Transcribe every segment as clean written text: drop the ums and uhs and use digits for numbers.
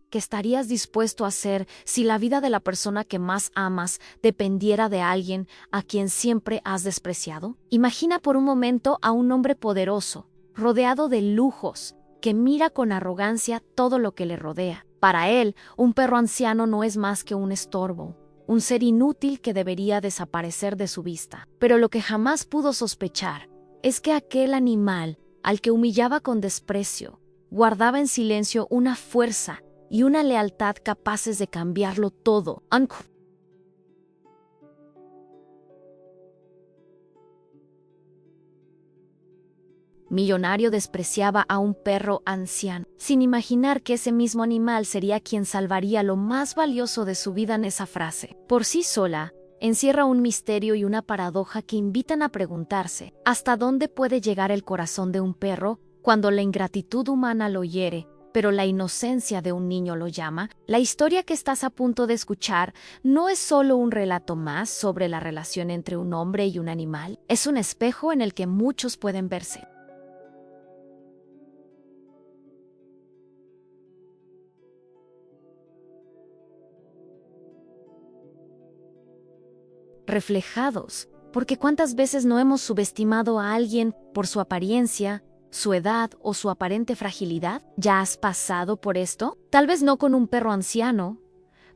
que estarías dispuesto a hacer si la vida de la persona que más amas dependiera de alguien a quien siempre has despreciado? Imagina por un momento a un hombre poderoso, rodeado de lujos, que mira con arrogancia todo lo que le rodea. Para él, un perro anciano no es más que un estorbo, un ser inútil que debería desaparecer de su vista. Pero lo que jamás pudo sospechar es que aquel animal, al que humillaba con desprecio, guardaba en silencio una fuerza y una lealtad capaces de cambiarlo todo. Millonario despreciaba a un perro anciano, sin imaginar que ese mismo animal sería quien salvaría lo más valioso de su vida en esa frase. Por sí sola, encierra un misterio y una paradoja que invitan a preguntarse ¿hasta dónde puede llegar el corazón de un perro cuando la ingratitud humana lo hiere, pero la inocencia de un niño lo llama? La historia que estás a punto de escuchar no es solo un relato más sobre la relación entre un hombre y un animal, es un espejo en el que muchos pueden verse. Reflejados, porque cuántas veces no hemos subestimado a alguien por su apariencia, su edad o su aparente fragilidad. ¿Ya has pasado por esto? Tal vez no con un perro anciano,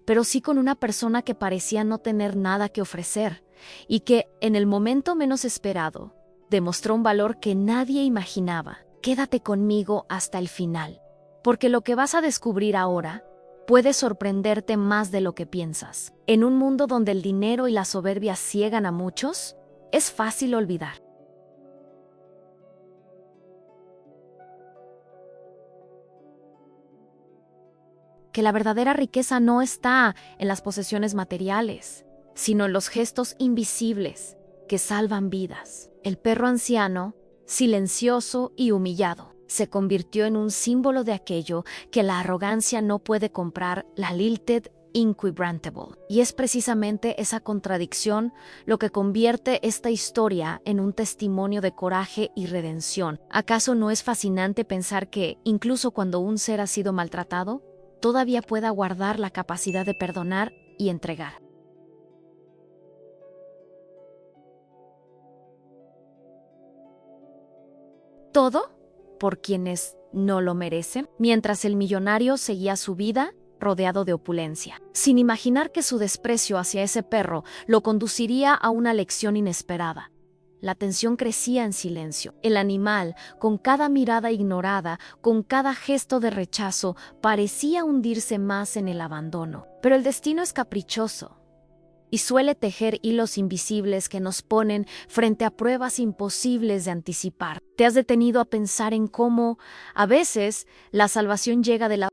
pero sí con una persona que parecía no tener nada que ofrecer y que, en el momento menos esperado, demostró un valor que nadie imaginaba. Quédate conmigo hasta el final, porque lo que vas a descubrir ahora puede sorprenderte más de lo que piensas. En un mundo donde el dinero y la soberbia ciegan a muchos, es fácil olvidar que la verdadera riqueza no está en las posesiones materiales, sino en los gestos invisibles que salvan vidas. El perro anciano, silencioso y humillado, se convirtió en un símbolo de aquello que la arrogancia no puede comprar, la lilted inquebrantable. Y es precisamente esa contradicción lo que convierte esta historia en un testimonio de coraje y redención. ¿Acaso no es fascinante pensar que, incluso cuando un ser ha sido maltratado, todavía pueda guardar la capacidad de perdonar y entregar? Todo por quienes no lo merecen, mientras el millonario seguía su vida rodeado de opulencia, sin imaginar que su desprecio hacia ese perro lo conduciría a una lección inesperada. La tensión crecía en silencio. El animal, con cada mirada ignorada, con cada gesto de rechazo, parecía hundirse más en el abandono. Pero el destino es caprichoso y suele tejer hilos invisibles que nos ponen frente a pruebas imposibles de anticipar. ¿Te has detenido a pensar en cómo, a veces, la salvación llega de la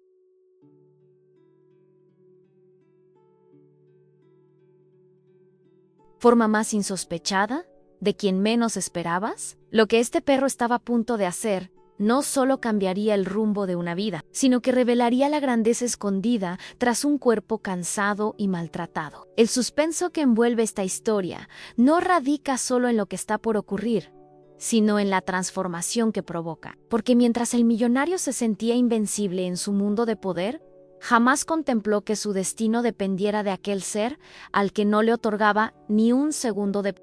forma más insospechada, de quien menos esperabas? Lo que este perro estaba a punto de hacer no solo cambiaría el rumbo de una vida, sino que revelaría la grandeza escondida tras un cuerpo cansado y maltratado. El suspenso que envuelve esta historia no radica solo en lo que está por ocurrir, sino en la transformación que provoca. Porque mientras el millonario se sentía invencible en su mundo de poder, jamás contempló que su destino dependiera de aquel ser al que no le otorgaba ni un segundo de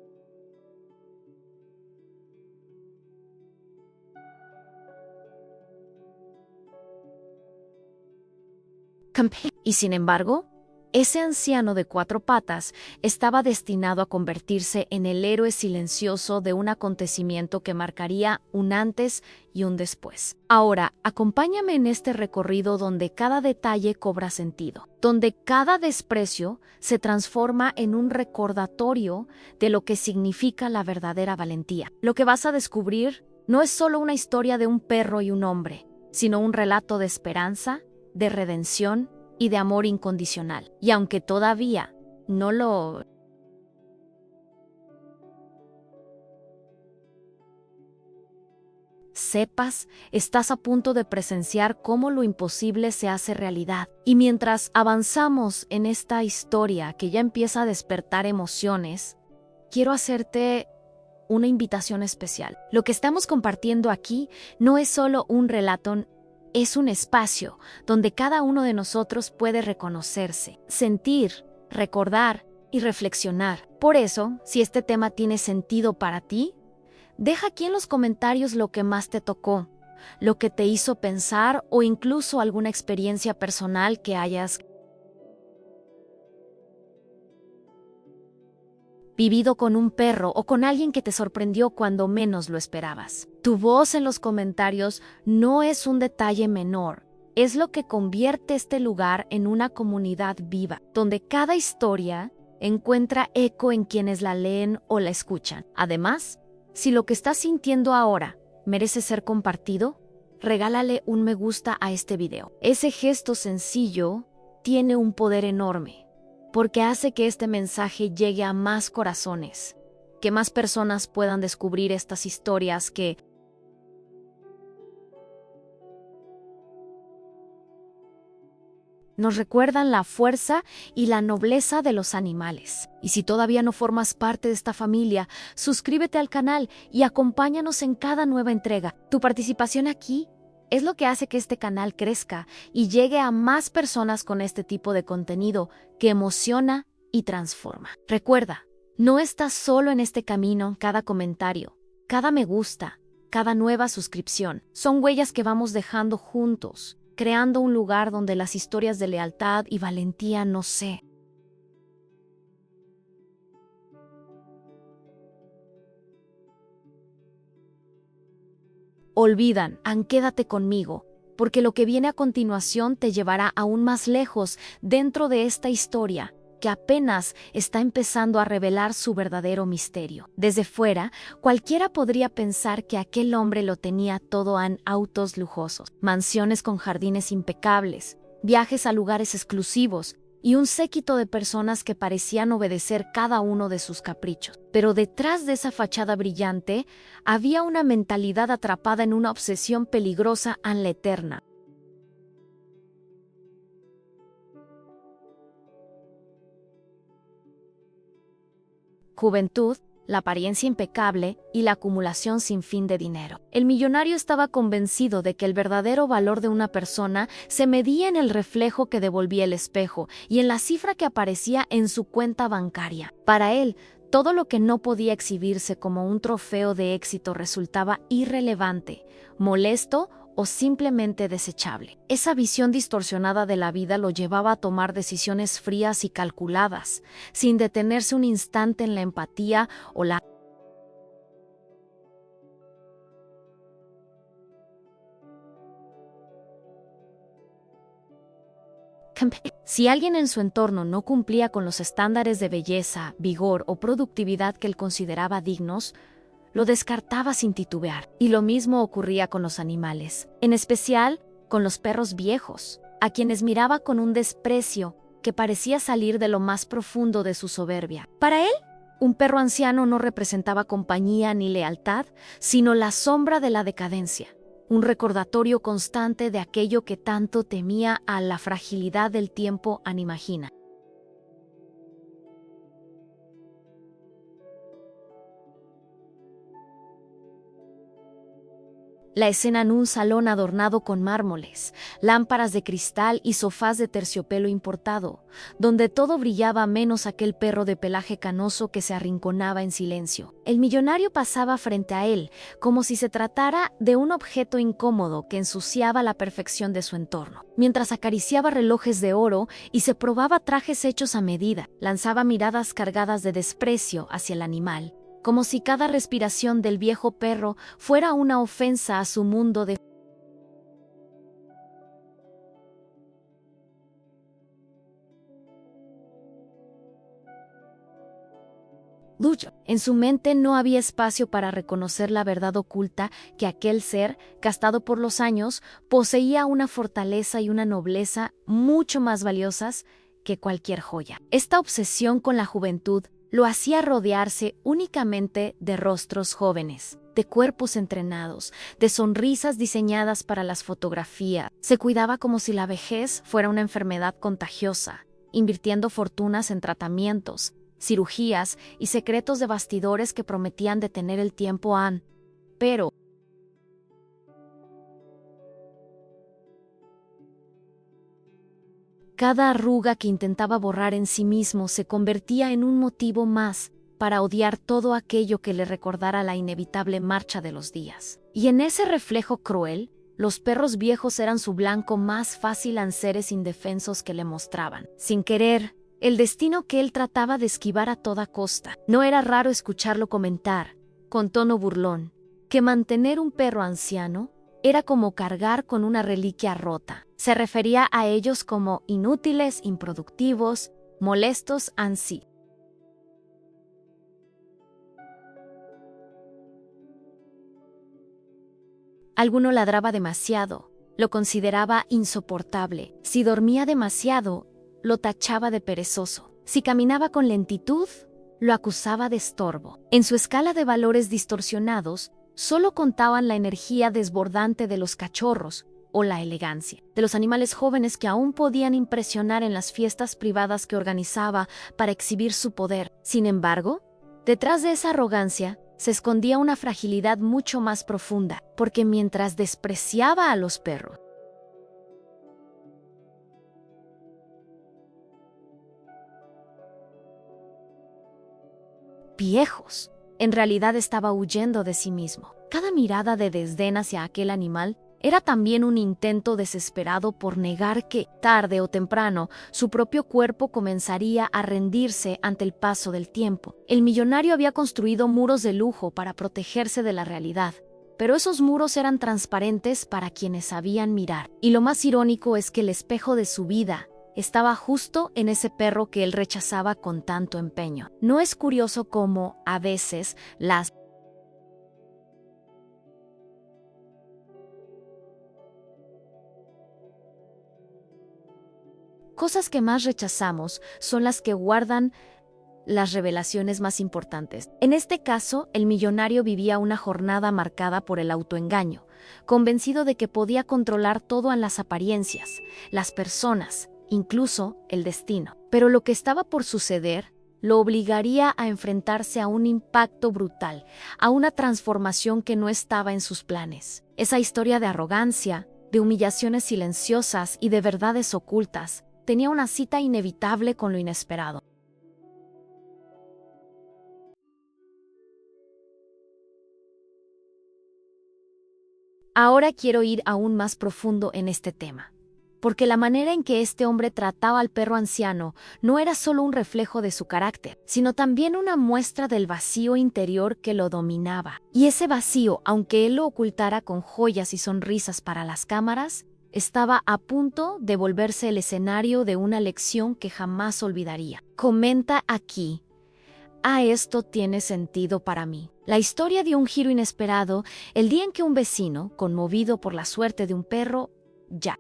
y sin embargo, ese anciano de 4 patas estaba destinado a convertirse en el héroe silencioso de un acontecimiento que marcaría un antes y un después. Ahora, acompáñame en este recorrido donde cada detalle cobra sentido, donde cada desprecio se transforma en un recordatorio de lo que significa la verdadera valentía. Lo que vas a descubrir no es solo una historia de un perro y un hombre, sino un relato de esperanza, de redención y de amor incondicional. Y aunque todavía no lo sepas, estás a punto de presenciar cómo lo imposible se hace realidad. Y mientras avanzamos en esta historia que ya empieza a despertar emociones, quiero hacerte una invitación especial. Lo que estamos compartiendo aquí no es solo un relato es un espacio donde cada uno de nosotros puede reconocerse, sentir, recordar y reflexionar. Por eso, si este tema tiene sentido para ti, deja aquí en los comentarios lo que más te tocó, lo que te hizo pensar o incluso alguna experiencia personal que hayas vivido con un perro o con alguien que te sorprendió cuando menos lo esperabas. Tu voz en los comentarios no es un detalle menor, es lo que convierte este lugar en una comunidad viva, donde cada historia encuentra eco en quienes la leen o la escuchan. Además, si lo que estás sintiendo ahora merece ser compartido, regálale un me gusta a este video. Ese gesto sencillo tiene un poder enorme, porque hace que este mensaje llegue a más corazones, que más personas puedan descubrir estas historias que nos recuerdan la fuerza y la nobleza de los animales. Y si todavía no formas parte de esta familia, suscríbete al canal y acompáñanos en cada nueva entrega. Tu participación aquí es lo que hace que este canal crezca y llegue a más personas con este tipo de contenido que emociona y transforma. Recuerda, no estás solo en este camino. Cada comentario, cada me gusta, cada nueva suscripción son huellas que vamos dejando juntos, creando un lugar donde las historias de lealtad y valentía no se olvidan. Quédate conmigo, porque lo que viene a continuación te llevará aún más lejos dentro de esta historia que apenas está empezando a revelar su verdadero misterio. Desde fuera, cualquiera podría pensar que aquel hombre lo tenía todo en autos lujosos, mansiones con jardines impecables, viajes a lugares exclusivos y un séquito de personas que parecían obedecer cada uno de sus caprichos. Pero detrás de esa fachada brillante había una mentalidad atrapada en una obsesión peligrosa a la eterna. Juventud, la apariencia impecable y la acumulación sin fin de dinero. El millonario estaba convencido de que el verdadero valor de una persona se medía en el reflejo que devolvía el espejo y en la cifra que aparecía en su cuenta bancaria. Para él, todo lo que no podía exhibirse como un trofeo de éxito resultaba irrelevante, molesto o simplemente desechable. Esa visión distorsionada de la vida lo llevaba a tomar decisiones frías y calculadas, sin detenerse un instante en la empatía o la Si alguien en su entorno no cumplía con los estándares de belleza, vigor o productividad que él consideraba dignos, lo descartaba sin titubear. Y lo mismo ocurría con los animales, en especial con los perros viejos, a quienes miraba con un desprecio que parecía salir de lo más profundo de su soberbia. Para él, un perro anciano no representaba compañía ni lealtad, sino la sombra de la decadencia, un recordatorio constante de aquello que tanto temía a la fragilidad del tiempo animagina. La escena en un salón adornado con mármoles, lámparas de cristal y sofás de terciopelo importado, donde todo brillaba menos aquel perro de pelaje canoso que se arrinconaba en silencio. El millonario pasaba frente a él, como si se tratara de un objeto incómodo que ensuciaba la perfección de su entorno. Mientras acariciaba relojes de oro y se probaba trajes hechos a medida, lanzaba miradas cargadas de desprecio hacia el animal, como si cada respiración del viejo perro fuera una ofensa a su mundo de lucha. En su mente no había espacio para reconocer la verdad oculta que aquel ser, gastado por los años, poseía una fortaleza y una nobleza mucho más valiosas que cualquier joya. Esta obsesión con la juventud lo hacía rodearse únicamente de rostros jóvenes, de cuerpos entrenados, de sonrisas diseñadas para las fotografías. Se cuidaba como si la vejez fuera una enfermedad contagiosa, invirtiendo fortunas en tratamientos, cirugías y secretos de bastidores que prometían detener el tiempo pero Cada arruga que intentaba borrar en sí mismo se convertía en un motivo más para odiar todo aquello que le recordara la inevitable marcha de los días. Y en ese reflejo cruel, los perros viejos eran su blanco más fácil a seres indefensos que le mostraban. Sin querer, el destino que él trataba de esquivar a toda costa. No era raro escucharlo comentar, con tono burlón, que mantener un perro anciano era como cargar con una reliquia rota. Se refería a ellos como inútiles, improductivos, molestos ansí. Alguno ladraba demasiado, lo consideraba insoportable. Si dormía demasiado, lo tachaba de perezoso. Si caminaba con lentitud, lo acusaba de estorbo. En su escala de valores distorsionados, solo contaban la energía desbordante de los cachorros o la elegancia de los animales jóvenes que aún podían impresionar en las fiestas privadas que organizaba para exhibir su poder. Sin embargo, detrás de esa arrogancia se escondía una fragilidad mucho más profunda, porque mientras despreciaba a los perros, viejos, en realidad estaba huyendo de sí mismo. Cada mirada de desdén hacia aquel animal era también un intento desesperado por negar que, tarde o temprano, su propio cuerpo comenzaría a rendirse ante el paso del tiempo. El millonario había construido muros de lujo para protegerse de la realidad, pero esos muros eran transparentes para quienes sabían mirar. Y lo más irónico es que el espejo de su vida estaba justo en ese perro que él rechazaba con tanto empeño. ¿No es curioso cómo, a veces, las cosas que más rechazamos son las que guardan las revelaciones más importantes? En este caso, el millonario vivía una jornada marcada por el autoengaño, convencido de que podía controlar todo en las apariencias, las personas, incluso el destino. Pero lo que estaba por suceder lo obligaría a enfrentarse a un impacto brutal, a una transformación que no estaba en sus planes. Esa historia de arrogancia, de humillaciones silenciosas y de verdades ocultas, tenía una cita inevitable con lo inesperado. Ahora quiero ir aún más profundo en este tema, porque la manera en que este hombre trataba al perro anciano no era solo un reflejo de su carácter, sino también una muestra del vacío interior que lo dominaba. Y ese vacío, aunque él lo ocultara con joyas y sonrisas para las cámaras, estaba a punto de volverse el escenario de una lección que jamás olvidaría. Comenta aquí: esto tiene sentido para mí. La historia dio un giro inesperado el día en que un vecino, conmovido por la suerte de un perro, ya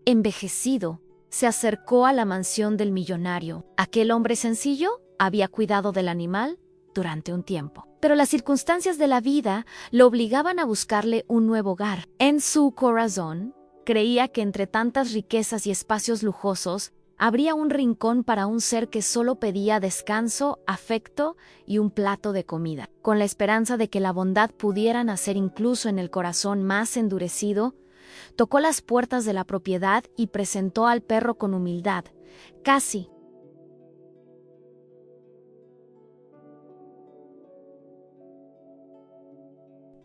envejecido, se acercó a la mansión del millonario. Aquel hombre sencillo había cuidado del animal durante un tiempo, pero las circunstancias de la vida lo obligaban a buscarle un nuevo hogar. En su corazón, creía que entre tantas riquezas y espacios lujosos, habría un rincón para un ser que solo pedía descanso, afecto y un plato de comida. Con la esperanza de que la bondad pudiera nacer incluso en el corazón más endurecido, tocó las puertas de la propiedad y presentó al perro con humildad, casi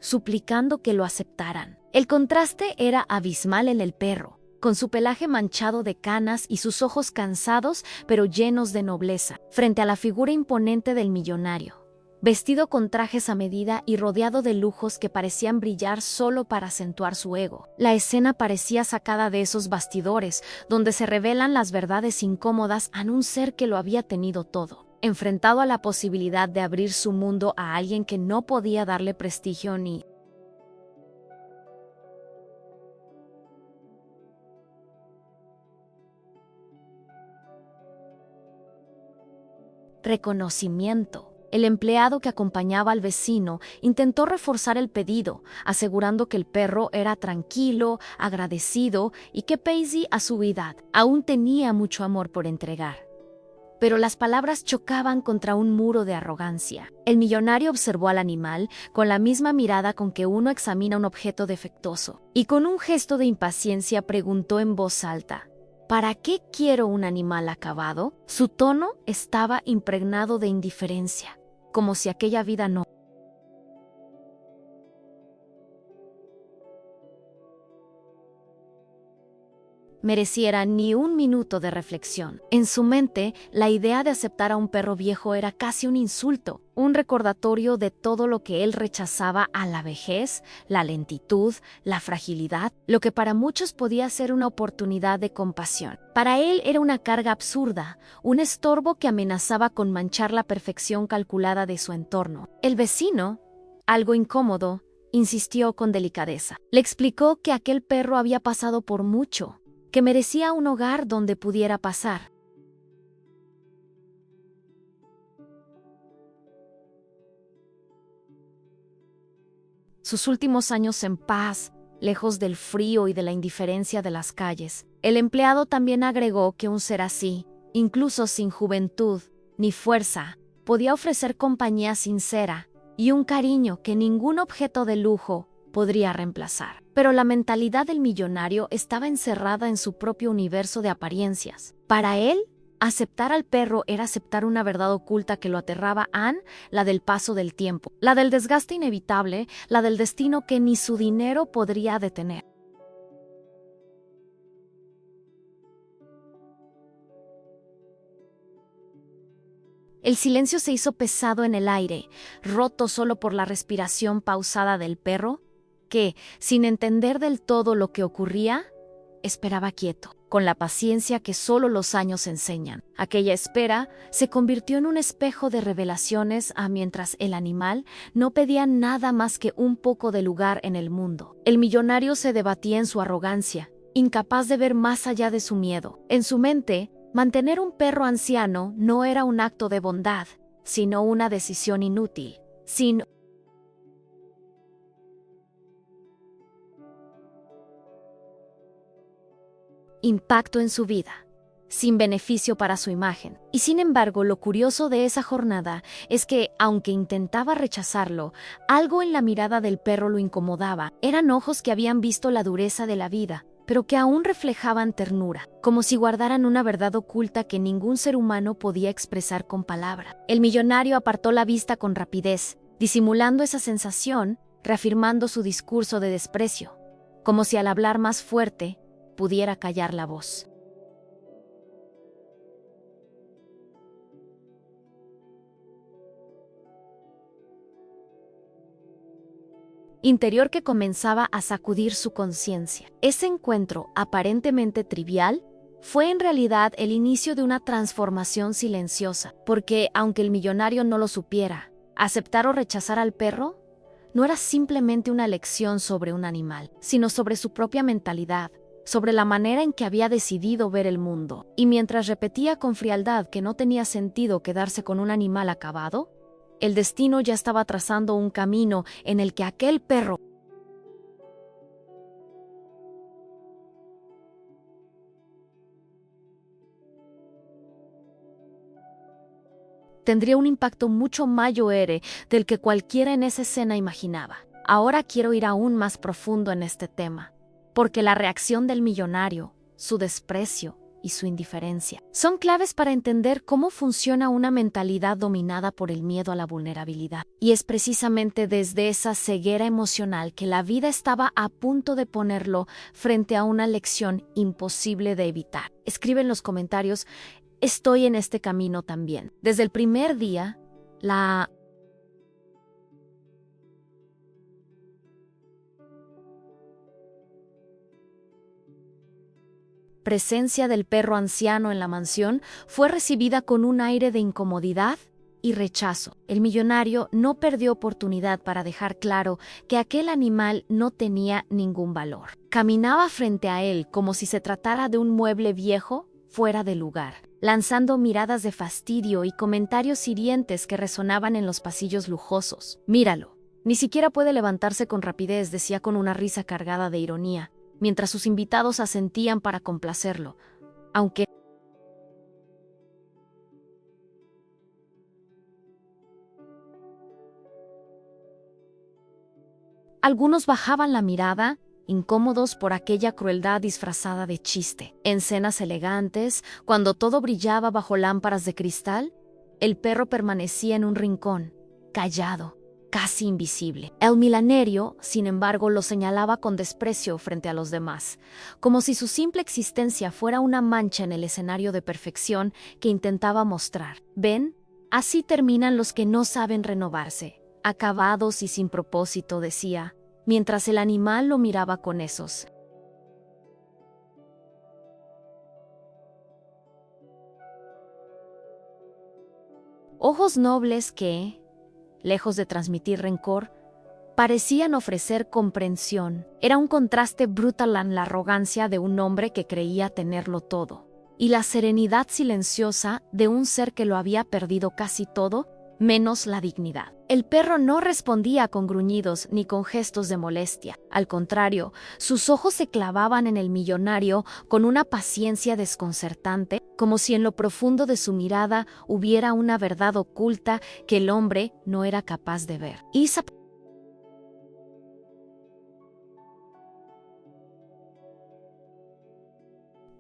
suplicando que lo aceptaran. El contraste era abismal en el perro, con su pelaje manchado de canas y sus ojos cansados pero llenos de nobleza, frente a la figura imponente del millonario, vestido con trajes a medida y rodeado de lujos que parecían brillar solo para acentuar su ego. La escena parecía sacada de esos bastidores, donde se revelan las verdades incómodas a un ser que lo había tenido todo, enfrentado a la posibilidad de abrir su mundo a alguien que no podía darle prestigio ni reconocimiento. El empleado que acompañaba al vecino intentó reforzar el pedido, asegurando que el perro era tranquilo, agradecido y que Paisy, a su edad, aún tenía mucho amor por entregar. pero las palabras chocaban contra un muro de arrogancia. El millonario observó al animal con la misma mirada con que uno examina un objeto defectuoso, y con un gesto de impaciencia preguntó en voz alta: ¿para qué quiero un animal acabado? Su tono estaba impregnado de indiferencia, como si aquella vida no mereciera ni un minuto de reflexión. En su mente, la idea de aceptar a un perro viejo era casi un insulto, un recordatorio de todo lo que él rechazaba: a la vejez, la lentitud, la fragilidad, lo que para muchos podía ser una oportunidad de compasión. Para él era una carga absurda, un estorbo que amenazaba con manchar la perfección calculada de su entorno. El vecino, algo incómodo, insistió con delicadeza. Le explicó que aquel perro había pasado por mucho, que merecía un hogar donde pudiera pasar. Sus últimos años en paz, lejos del frío y de la indiferencia de las calles. El empleado también agregó que un ser así, incluso sin juventud ni fuerza, podía ofrecer compañía sincera y un cariño que ningún objeto de lujo podría reemplazar. Pero la mentalidad del millonario estaba encerrada en su propio universo de apariencias. Para él, aceptar al perro era aceptar una verdad oculta que lo aterraba: la del paso del tiempo, la del desgaste inevitable, la del destino que ni su dinero podría detener. El silencio se hizo pesado en el aire, roto solo por la respiración pausada del perro, que, sin entender del todo lo que ocurría, esperaba quieto, con la paciencia que solo los años enseñan. Aquella espera se convirtió en un espejo de revelaciones mientras el animal no pedía nada más que un poco de lugar en el mundo. El millonario se debatía en su arrogancia, incapaz de ver más allá de su miedo. En su mente, mantener un perro anciano no era un acto de bondad, sino una decisión inútil, sin impacto en su vida, sin beneficio para su imagen. Y sin embargo, lo curioso de esa jornada es que, aunque intentaba rechazarlo, algo en la mirada del perro lo incomodaba. Eran ojos que habían visto la dureza de la vida, pero que aún reflejaban ternura, como si guardaran una verdad oculta que ningún ser humano podía expresar con palabra. El millonario apartó la vista con rapidez, disimulando esa sensación, reafirmando su discurso de desprecio, como si al hablar más fuerte pudiera callar la voz. Interior que comenzaba a sacudir su conciencia. Ese encuentro, aparentemente trivial, fue en realidad el inicio de una transformación silenciosa, porque, aunque el millonario no lo supiera, aceptar o rechazar al perro no era simplemente una lección sobre un animal, sino sobre su propia mentalidad, sobre la manera en que había decidido ver el mundo. Y mientras repetía con frialdad que no tenía sentido quedarse con un animal acabado, el destino ya estaba trazando un camino en el que aquel perro tendría un impacto mucho mayor del que cualquiera en esa escena imaginaba. Ahora quiero ir aún más profundo en este tema, porque la reacción del millonario, su desprecio y su indiferencia son claves para entender cómo funciona una mentalidad dominada por el miedo a la vulnerabilidad. Y es precisamente desde esa ceguera emocional que la vida estaba a punto de ponerlo frente a una lección imposible de evitar. Escribe en los comentarios: estoy en este camino también. Desde el primer día, la presencia del perro anciano en la mansión fue recibida con un aire de incomodidad y rechazo. El millonario no perdió oportunidad para dejar claro que aquel animal no tenía ningún valor. Caminaba frente a él como si se tratara de un mueble viejo fuera de lugar, lanzando miradas de fastidio y comentarios hirientes que resonaban en los pasillos lujosos. «Míralo, ni siquiera puede levantarse con rapidez», decía con una risa cargada de ironía, mientras sus invitados asentían para complacerlo, aunque Algunos bajaban la mirada, incómodos por aquella crueldad disfrazada de chiste. En cenas elegantes, cuando todo brillaba bajo lámparas de cristal, el perro permanecía en un rincón, callado, casi invisible. El milanerio, sin embargo, lo señalaba con desprecio frente a los demás, como si su simple existencia fuera una mancha en el escenario de perfección que intentaba mostrar. ¿Ven? Así terminan los que no saben renovarse, acabados y sin propósito, decía, mientras el animal lo miraba con esos ojos nobles que, lejos de transmitir rencor, parecían ofrecer comprensión. Era un contraste brutal en la arrogancia de un hombre que creía tenerlo todo, y la serenidad silenciosa de un ser que lo había perdido casi todo, menos la dignidad. El perro no respondía con gruñidos ni con gestos de molestia. Al contrario, sus ojos se clavaban en el millonario con una paciencia desconcertante, como si en lo profundo de su mirada hubiera una verdad oculta que el hombre no era capaz de ver. Isa,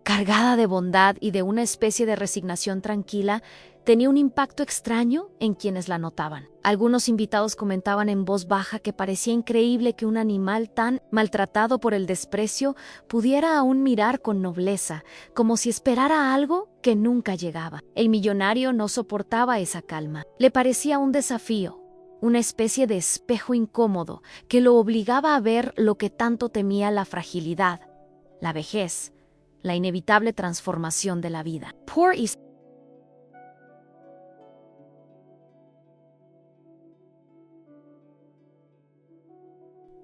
cargada de bondad y de una especie de resignación tranquila, tenía un impacto extraño en quienes la notaban. Algunos invitados comentaban en voz baja que parecía increíble que un animal tan maltratado por el desprecio pudiera aún mirar con nobleza, como si esperara algo que nunca llegaba. El millonario no soportaba esa calma. Le parecía un desafío, una especie de espejo incómodo que lo obligaba a ver lo que tanto temía: la fragilidad, la vejez, la inevitable transformación de la vida. Poor Isa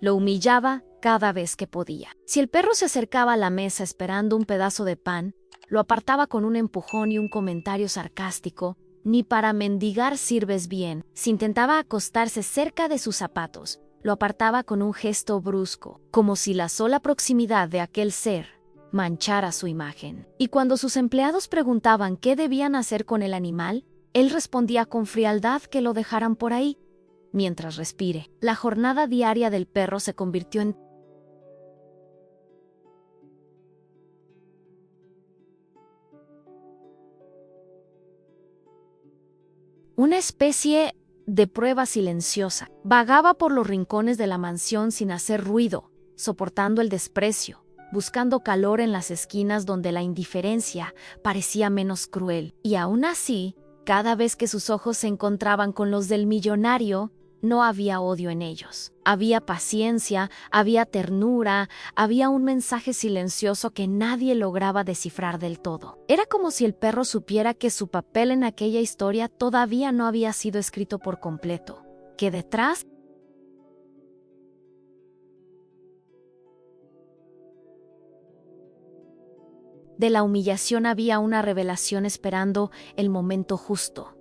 lo humillaba cada vez que podía. Si el perro se acercaba a la mesa esperando un pedazo de pan, lo apartaba con un empujón y un comentario sarcástico: «Ni para mendigar sirves bien». Si intentaba acostarse cerca de sus zapatos, lo apartaba con un gesto brusco, como si la sola proximidad de aquel ser manchara su imagen. Y cuando sus empleados preguntaban qué debían hacer con el animal, él respondía con frialdad que lo dejaran por ahí, mientras respire. La jornada diaria del perro se convirtió en una especie de prueba silenciosa. Vagaba por los rincones de la mansión sin hacer ruido, soportando el desprecio, buscando calor en las esquinas donde la indiferencia parecía menos cruel. Y aún así, cada vez que sus ojos se encontraban con los del millonario, no había odio en ellos. Había paciencia, había ternura, había un mensaje silencioso que nadie lograba descifrar del todo. Era como si el perro supiera que su papel en aquella historia todavía no había sido escrito por completo, que detrás de la humillación había una revelación esperando el momento justo.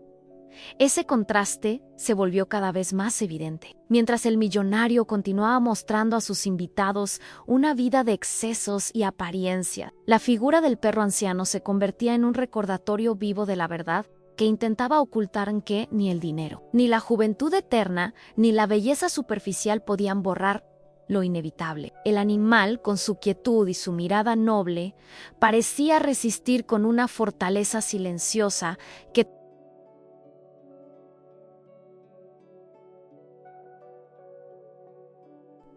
Ese contraste se volvió cada vez más evidente. Mientras el millonario continuaba mostrando a sus invitados una vida de excesos y apariencia, la figura del perro anciano se convertía en un recordatorio vivo de la verdad que intentaba ocultar, en que ni el dinero, ni la juventud eterna, ni la belleza superficial podían borrar lo inevitable. El animal, con su quietud y su mirada noble, parecía resistir con una fortaleza silenciosa que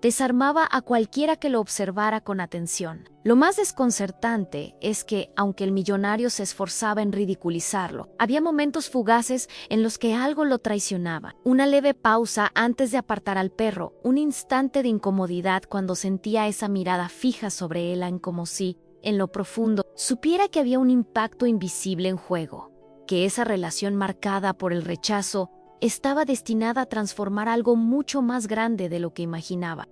desarmaba a cualquiera que lo observara con atención. Lo más desconcertante es que, aunque el millonario se esforzaba en ridiculizarlo, había momentos fugaces en los que algo lo traicionaba. Una leve pausa antes de apartar al perro, un instante de incomodidad cuando sentía esa mirada fija sobre él, como si, en lo profundo, supiera que había un impacto invisible en juego, que esa relación marcada por el rechazo estaba destinada a transformar algo mucho más grande de lo que imaginaba.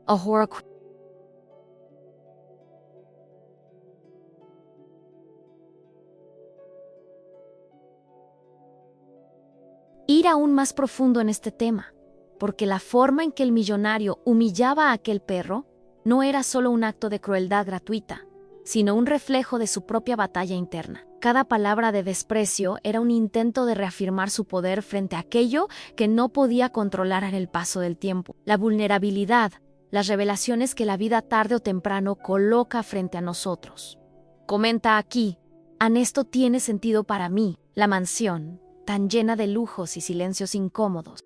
Ir aún más profundo en este tema, porque la forma en que el millonario humillaba a aquel perro no era solo un acto de crueldad gratuita, sino un reflejo de su propia batalla interna. Cada palabra de desprecio era un intento de reafirmar su poder frente a aquello que no podía controlar en el paso del tiempo. La vulnerabilidad, las revelaciones que la vida tarde o temprano coloca frente a nosotros. Comenta aquí: «Esto tiene sentido para mí, la mansión, tan llena de lujos y silencios incómodos».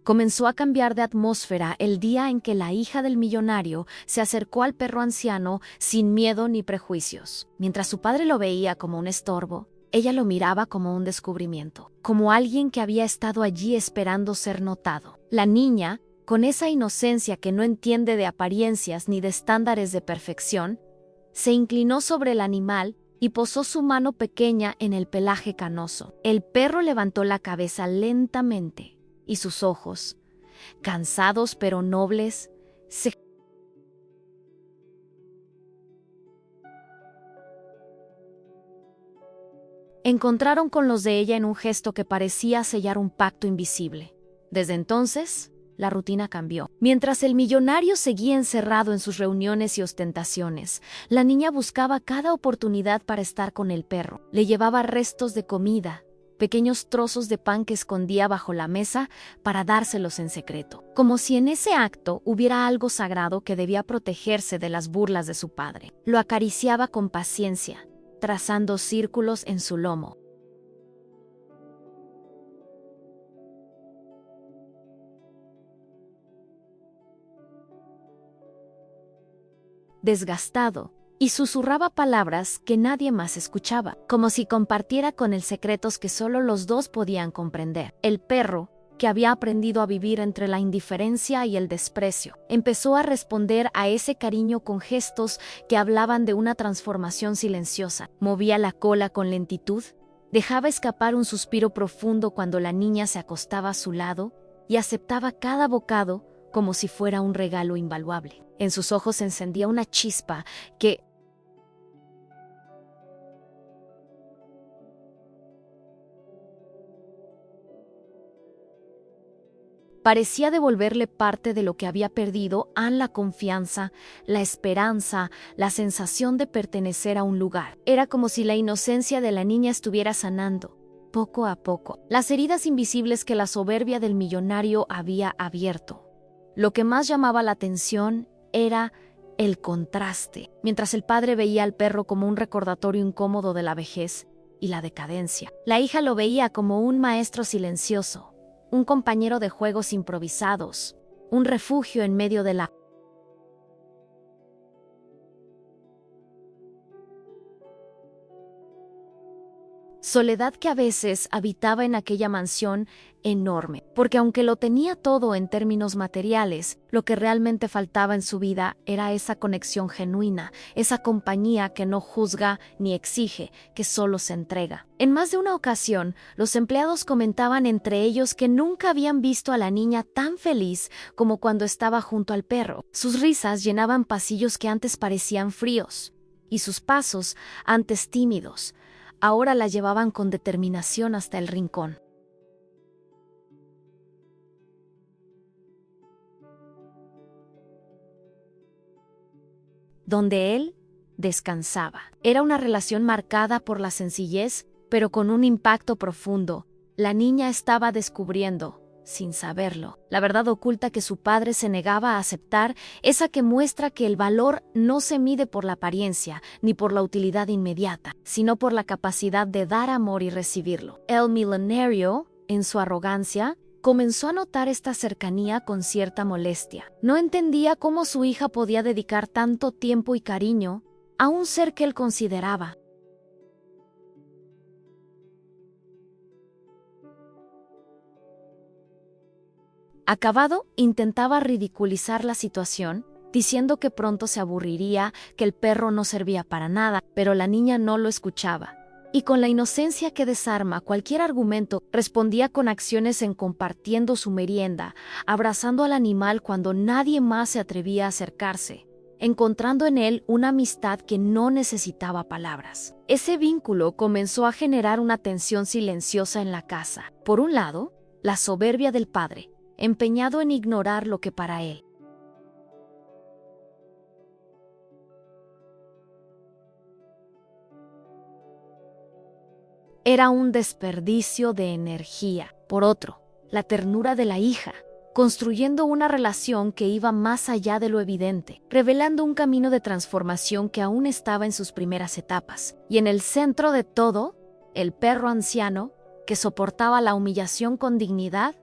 Comenzó a cambiar de atmósfera el día en que la hija del millonario se acercó al perro anciano sin miedo ni prejuicios. Mientras su padre lo veía como un estorbo, ella lo miraba como un descubrimiento, como alguien que había estado allí esperando ser notado. La niña, con esa inocencia que no entiende de apariencias ni de estándares de perfección, se inclinó sobre el animal y posó su mano pequeña en el pelaje canoso. El perro levantó la cabeza lentamente y sus ojos, cansados pero nobles, se encontraron con los de ella en un gesto que parecía sellar un pacto invisible. Desde entonces, la rutina cambió. Mientras el millonario seguía encerrado en sus reuniones y ostentaciones, la niña buscaba cada oportunidad para estar con el perro. Le llevaba restos de comida, pequeños trozos de pan que escondía bajo la mesa para dárselos en secreto, como si en ese acto hubiera algo sagrado que debía protegerse de las burlas de su padre. Lo acariciaba con paciencia, trazando círculos en su lomo. Desgastado, y susurraba palabras que nadie más escuchaba, como si compartiera con él secretos que solo los dos podían comprender. El perro, que había aprendido a vivir entre la indiferencia y el desprecio, empezó a responder a ese cariño con gestos que hablaban de una transformación silenciosa. Movía la cola con lentitud, dejaba escapar un suspiro profundo cuando la niña se acostaba a su lado y aceptaba cada bocado como si fuera un regalo invaluable. En sus ojos se encendía una chispa que parecía devolverle parte de lo que había perdido: la confianza, la esperanza, la sensación de pertenecer a un lugar. Era como si la inocencia de la niña estuviera sanando, poco a poco, las heridas invisibles que la soberbia del millonario había abierto. Lo que más llamaba la atención era el contraste. Mientras el padre veía al perro como un recordatorio incómodo de la vejez y la decadencia, la hija lo veía como un maestro silencioso, un compañero de juegos improvisados, un refugio en medio de la soledad que a veces habitaba en aquella mansión enorme, porque aunque lo tenía todo en términos materiales, lo que realmente faltaba en su vida era esa conexión genuina, esa compañía que no juzga ni exige, que solo se entrega. En más de una ocasión, los empleados comentaban entre ellos que nunca habían visto a la niña tan feliz como cuando estaba junto al perro. Sus risas llenaban pasillos que antes parecían fríos, y sus pasos, antes tímidos, ahora la llevaban con determinación hasta el rincón donde él descansaba. Era una relación marcada por la sencillez, pero con un impacto profundo. La niña estaba descubriendo, sin saberlo, la verdad oculta que su padre se negaba a aceptar, esa que muestra que el valor no se mide por la apariencia ni por la utilidad inmediata, sino por la capacidad de dar amor y recibirlo. El millonario, en su arrogancia, comenzó a notar esta cercanía con cierta molestia. No entendía cómo su hija podía dedicar tanto tiempo y cariño a un ser que él consideraba. Acabado, intentaba ridiculizar la situación, diciendo que pronto se aburriría, que el perro no servía para nada, pero la niña no lo escuchaba. Y con la inocencia que desarma cualquier argumento, respondía con acciones en compartiendo su merienda, abrazando al animal cuando nadie más se atrevía a acercarse, encontrando en él una amistad que no necesitaba palabras. Ese vínculo comenzó a generar una tensión silenciosa en la casa. Por un lado, la soberbia del padre, empeñado en ignorar lo que para él era un desperdicio de energía. Por otro, la ternura de la hija, construyendo una relación que iba más allá de lo evidente, revelando un camino de transformación que aún estaba en sus primeras etapas. Y en el centro de todo, el perro anciano, que soportaba la humillación con dignidad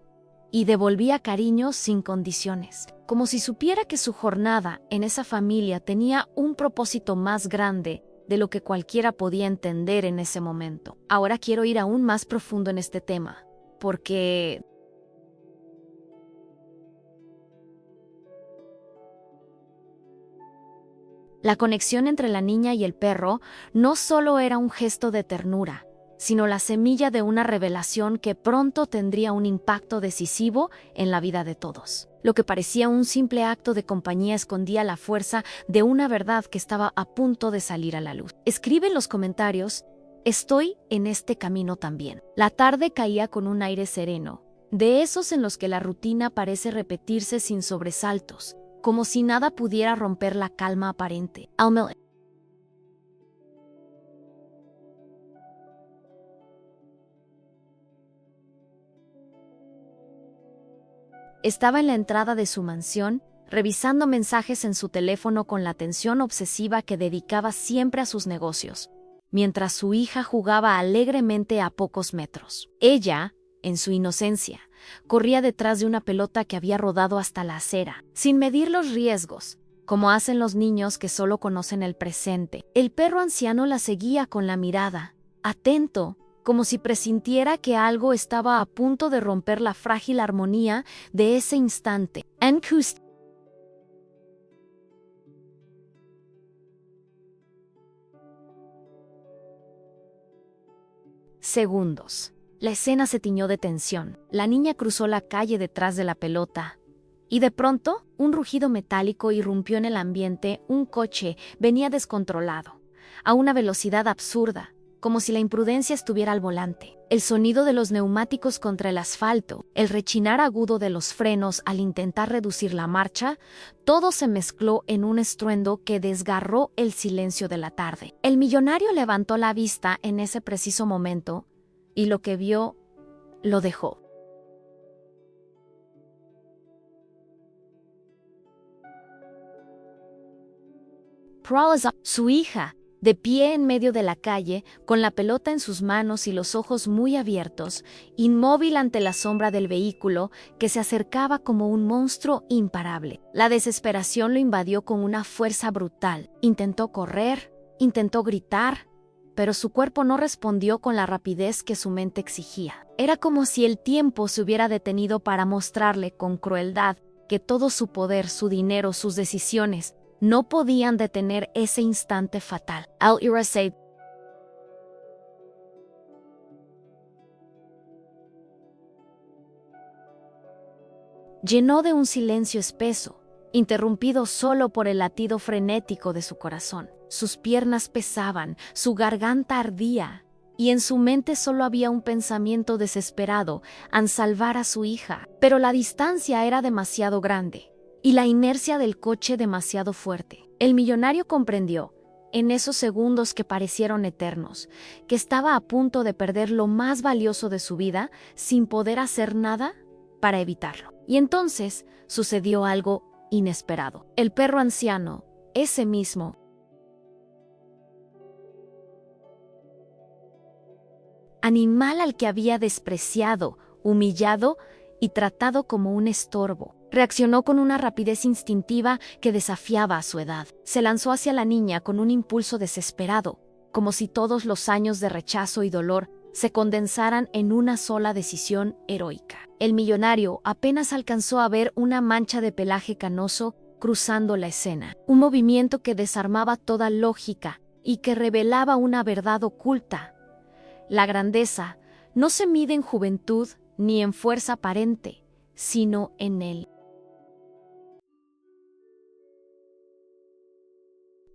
y devolvía cariño sin condiciones, como si supiera que su jornada en esa familia tenía un propósito más grande de lo que cualquiera podía entender en ese momento. Ahora quiero ir aún más profundo en este tema, porque la conexión entre la niña y el perro no solo era un gesto de ternura, sino la semilla de una revelación que pronto tendría un impacto decisivo en la vida de todos. Lo que parecía un simple acto de compañía escondía la fuerza de una verdad que estaba a punto de salir a la luz. Escribe en los comentarios: estoy en este camino también. La tarde caía con un aire sereno, de esos en los que la rutina parece repetirse sin sobresaltos, como si nada pudiera romper la calma aparente. Estaba en la entrada de su mansión, revisando mensajes en su teléfono con la atención obsesiva que dedicaba siempre a sus negocios, mientras su hija jugaba alegremente a pocos metros. Ella, en su inocencia, corría detrás de una pelota que había rodado hasta la acera, sin medir los riesgos, como hacen los niños que solo conocen el presente. El perro anciano la seguía con la mirada, atento, como si presintiera que algo estaba a punto de romper la frágil armonía de ese instante. Segundos. La escena se tiñó de tensión. La niña cruzó la calle detrás de la pelota. Y de pronto, un rugido metálico irrumpió en el ambiente. Un coche venía descontrolado, a una velocidad absurda, como si la imprudencia estuviera al volante. El sonido de los neumáticos contra el asfalto, el rechinar agudo de los frenos al intentar reducir la marcha, todo se mezcló en un estruendo que desgarró el silencio de la tarde. El millonario levantó la vista en ese preciso momento, y lo que vio lo dejó. Su hija, de pie en medio de la calle, con la pelota en sus manos y los ojos muy abiertos, inmóvil ante la sombra del vehículo que se acercaba como un monstruo imparable. La desesperación lo invadió con una fuerza brutal. Intentó correr, intentó gritar, pero su cuerpo no respondió con la rapidez que su mente exigía. Era como si el tiempo se hubiera detenido para mostrarle con crueldad que todo su poder, su dinero, sus decisiones no podían detener ese instante fatal. Al-Irasay llenó de un silencio espeso, interrumpido solo por el latido frenético de su corazón. Sus piernas pesaban, su garganta ardía, y en su mente solo había un pensamiento desesperado en salvar a su hija. Pero la distancia era demasiado grande, y la inercia del coche demasiado fuerte. El millonario comprendió, en esos segundos que parecieron eternos, que estaba a punto de perder lo más valioso de su vida sin poder hacer nada para evitarlo. Y entonces sucedió algo inesperado. El perro anciano, ese mismo, animal al que había despreciado, humillado y tratado como un estorbo, reaccionó con una rapidez instintiva que desafiaba a su edad. Se lanzó hacia la niña con un impulso desesperado, como si todos los años de rechazo y dolor se condensaran en una sola decisión heroica. El millonario apenas alcanzó a ver una mancha de pelaje canoso cruzando la escena, un movimiento que desarmaba toda lógica y que revelaba una verdad oculta. La grandeza no se mide en juventud ni en fuerza aparente, sino en el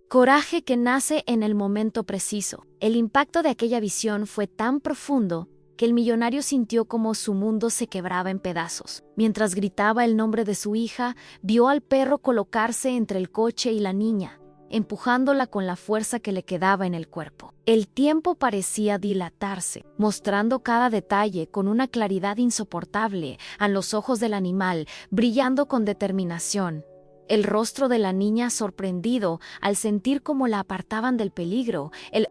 coraje que nace en el momento preciso. El impacto de aquella visión fue tan profundo que el millonario sintió como su mundo se quebraba en pedazos. Mientras gritaba el nombre de su hija, vio al perro colocarse entre el coche y la niña, empujándola con la fuerza que le quedaba en el cuerpo. El tiempo parecía dilatarse, mostrando cada detalle con una claridad insoportable a los ojos del animal, brillando con determinación. El rostro de la niña sorprendido al sentir cómo la apartaban del peligro, el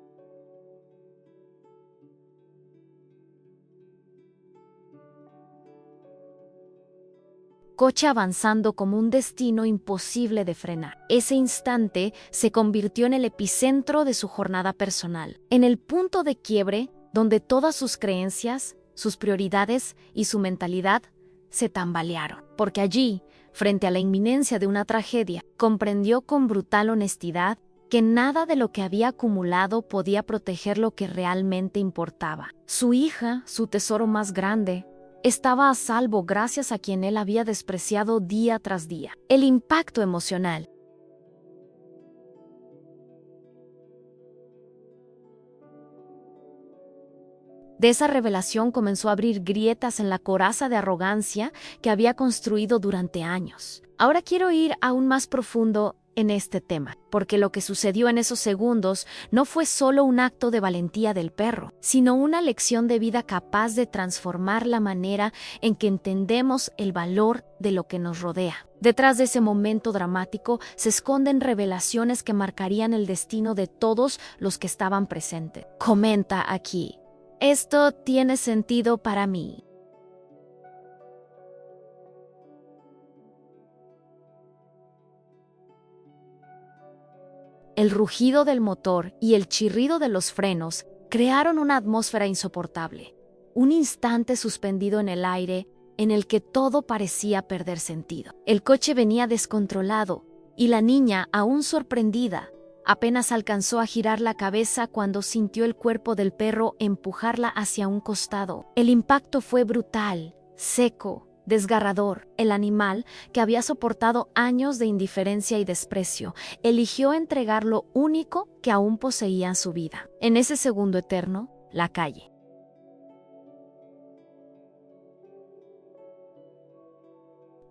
coche avanzando como un destino imposible de frenar. Ese instante se convirtió en el epicentro de su jornada personal, en el punto de quiebre donde todas sus creencias, sus prioridades y su mentalidad se tambalearon. Porque allí, frente a la inminencia de una tragedia, comprendió con brutal honestidad que nada de lo que había acumulado podía proteger lo que realmente importaba. Su hija, su tesoro más grande, estaba a salvo gracias a quien él había despreciado día tras día. El impacto emocional de esa revelación comenzó a abrir grietas en la coraza de arrogancia que había construido durante años. Ahora quiero ir aún más profundo en este tema, porque lo que sucedió en esos segundos no fue solo un acto de valentía del perro, sino una lección de vida capaz de transformar la manera en que entendemos el valor de lo que nos rodea. Detrás de ese momento dramático se esconden revelaciones que marcarían el destino de todos los que estaban presentes. Comenta aquí: esto tiene sentido para mí. El rugido del motor y el chirrido de los frenos crearon una atmósfera insoportable. Un instante suspendido en el aire en el que todo parecía perder sentido. El coche venía descontrolado y la niña, aún sorprendida, apenas alcanzó a girar la cabeza cuando sintió el cuerpo del perro empujarla hacia un costado. El impacto fue brutal, seco, desgarrador. El animal, que había soportado años de indiferencia y desprecio, eligió entregar lo único que aún poseía en su vida. En ese segundo eterno, la calle.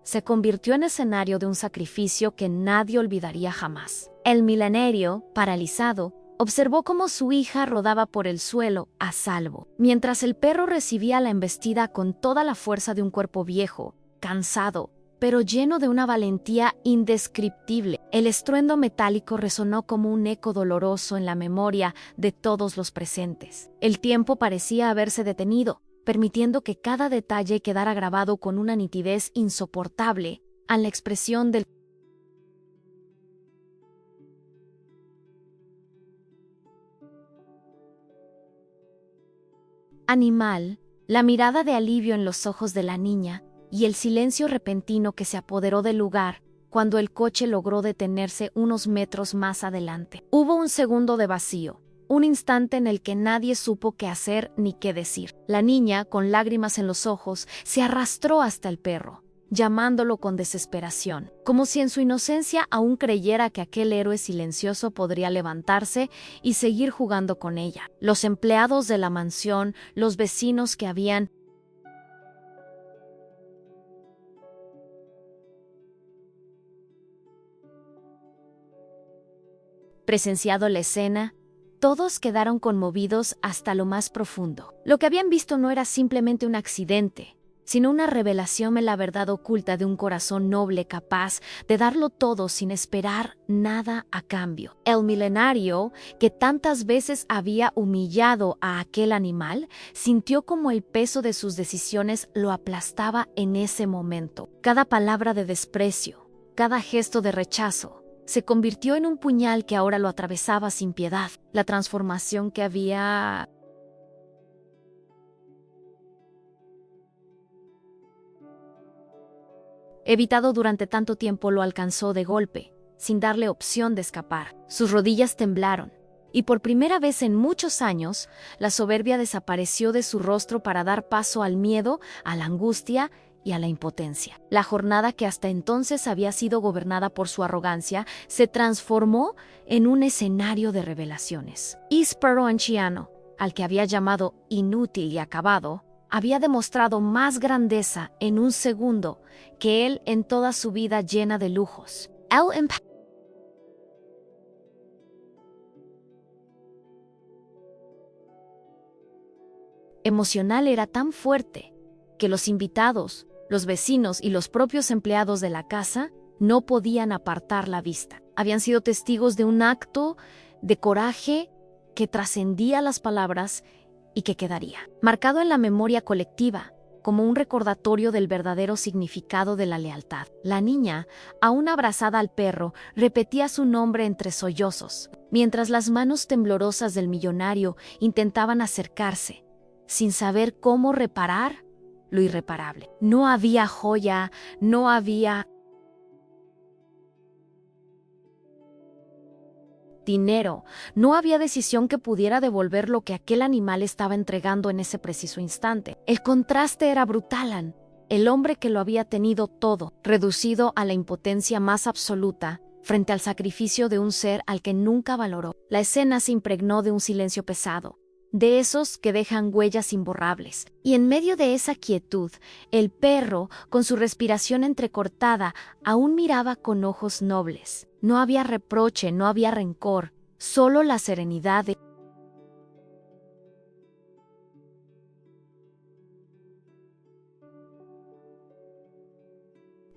Se convirtió en escenario de un sacrificio que nadie olvidaría jamás. El milenario, paralizado, observó cómo su hija rodaba por el suelo a salvo, mientras el perro recibía la embestida con toda la fuerza de un cuerpo viejo, cansado, pero lleno de una valentía indescriptible. El estruendo metálico resonó como un eco doloroso en la memoria de todos los presentes. El tiempo parecía haberse detenido, permitiendo que cada detalle quedara grabado con una nitidez insoportable a la expresión del animal, la mirada de alivio en los ojos de la niña y el silencio repentino que se apoderó del lugar cuando el coche logró detenerse unos metros más adelante. Hubo un segundo de vacío, un instante en el que nadie supo qué hacer ni qué decir. La niña, con lágrimas en los ojos, se arrastró hasta el perro, llamándolo con desesperación, como si en su inocencia aún creyera que aquel héroe silencioso podría levantarse y seguir jugando con ella. Los empleados de la mansión, los vecinos que habían presenciado la escena, todos quedaron conmovidos hasta lo más profundo. Lo que habían visto no era simplemente un accidente, sino una revelación en la verdad oculta de un corazón noble capaz de darlo todo sin esperar nada a cambio. El milenario, que tantas veces había humillado a aquel animal, sintió como el peso de sus decisiones lo aplastaba en ese momento. Cada palabra de desprecio, cada gesto de rechazo, se convirtió en un puñal que ahora lo atravesaba sin piedad. La transformación que había evitado durante tanto tiempo lo alcanzó de golpe, sin darle opción de escapar. Sus rodillas temblaron, y por primera vez en muchos años, la soberbia desapareció de su rostro para dar paso al miedo, a la angustia y a la impotencia. La jornada que hasta entonces había sido gobernada por su arrogancia se transformó en un escenario de revelaciones. Ispero anciano, al que había llamado inútil y acabado, había demostrado más grandeza en un segundo que él en toda su vida llena de lujos. emocional era tan fuerte que los invitados, los vecinos y los propios empleados de la casa no podían apartar la vista. Habían sido testigos de un acto de coraje que trascendía las palabras y que quedaría marcado en la memoria colectiva como un recordatorio del verdadero significado de la lealtad. La niña, aún abrazada al perro, repetía su nombre entre sollozos, mientras las manos temblorosas del millonario intentaban acercarse, sin saber cómo reparar lo irreparable. No había joya, no había dinero, no había decisión que pudiera devolver lo que aquel animal estaba entregando en ese preciso instante. El contraste era brutal. El hombre que lo había tenido todo, reducido a la impotencia más absoluta, frente al sacrificio de un ser al que nunca valoró. La escena se impregnó de un silencio pesado, de esos que dejan huellas imborrables. Y en medio de esa quietud, el perro, con su respiración entrecortada, aún miraba con ojos nobles. No había reproche, no había rencor, solo la serenidad de